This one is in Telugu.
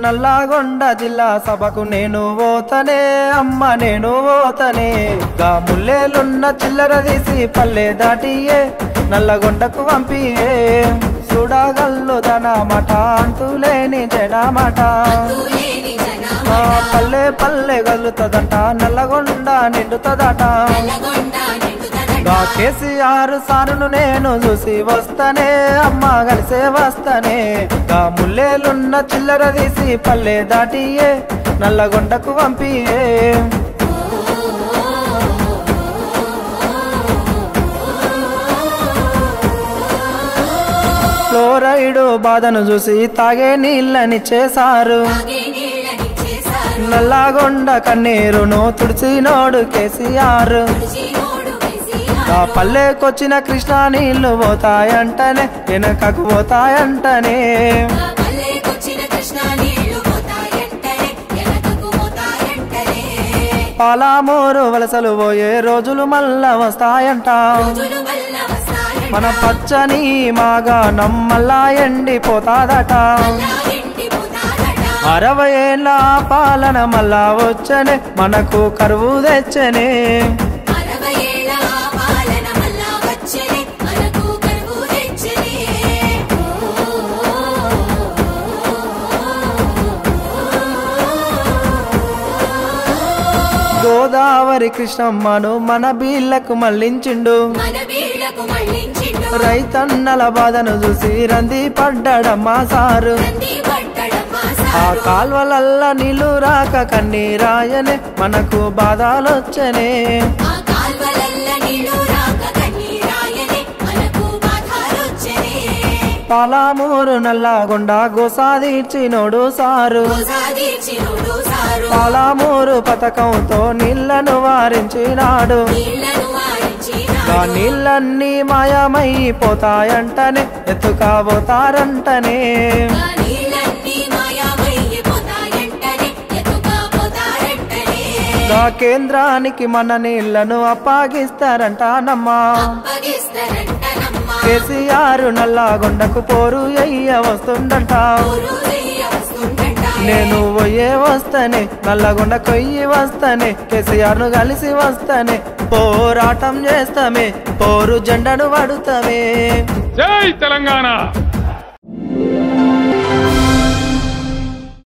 నల్లగొండ జిల్లా సభకు నేను పోతనే అమ్మ నేను పోతనే గా ముల్లేలున్న చిల్లర తీసి పల్లె దాటియే నల్లగొండకు పంపియే చూడగల్లు దనమాట అంతులేని జనమాట పల్లె పల్లె గలుతుందట నల్లగొండ నిండుతుందట గా కేసీఆర్ సారును నేను చూసి వస్తనే అమ్మ కలిసే వస్తనే గా ముల్లేలున్న చిల్లర తీసి పల్లె దాటియే నల్లగొండకు పంపియే ఫ్లోరైడు బాధను చూసి తాగే నీళ్ళని చేశారు నల్లగొండ కన్నీరును తుడిచినోడు కేసీఆర్ ఆ పల్లెకొచ్చిన కృష్ణా నీళ్లు పోతాయంటనే వెనకకు పోతాయంటనే పాలామూరు వలసలు పోయే రోజులు మళ్ళా వస్తాయంట మన పచ్చని మాగాణం మళ్ళా ఎండిపోతాదట 60 ఏళ్ళ పాలన మళ్ళా వచ్చనే మనకు కరువు తెచ్చనే గోదావరి కృష్ణమ్మను మన బీళ్లకు మళ్లించిండు రైతన్నల బాధను చూసి రంది పడ్డడమ్మా సారు ఆ కాల్వలల్ల నీళ్లు రాక కన్నీరాయనే మనకు బాధలొచ్చనే పాలామూరు నల్లగొండ గోసాదీర్చినోడు సారు పాలామూరు పథకంతో నీళ్లను వారించినాడు ఆ నీళ్ళన్నీ మాయమైపోతాయంటనే ఎత్తుకపోతారంటనే ఆ కేంద్రానికి మన నీళ్లను అప్పగిస్తారంటానమ్మా కేసీఆర్ నల్లగొండకు పోరు అయ్య వస్తుందంట నేను పోయే వస్తనే నల్లగొండ కొయ్యి వస్తనే కేసీఆర్ ను కలిసి వస్తనే పోరాటం చేస్తామే పోరు జెండను పడుతామే జై తెలంగాణ।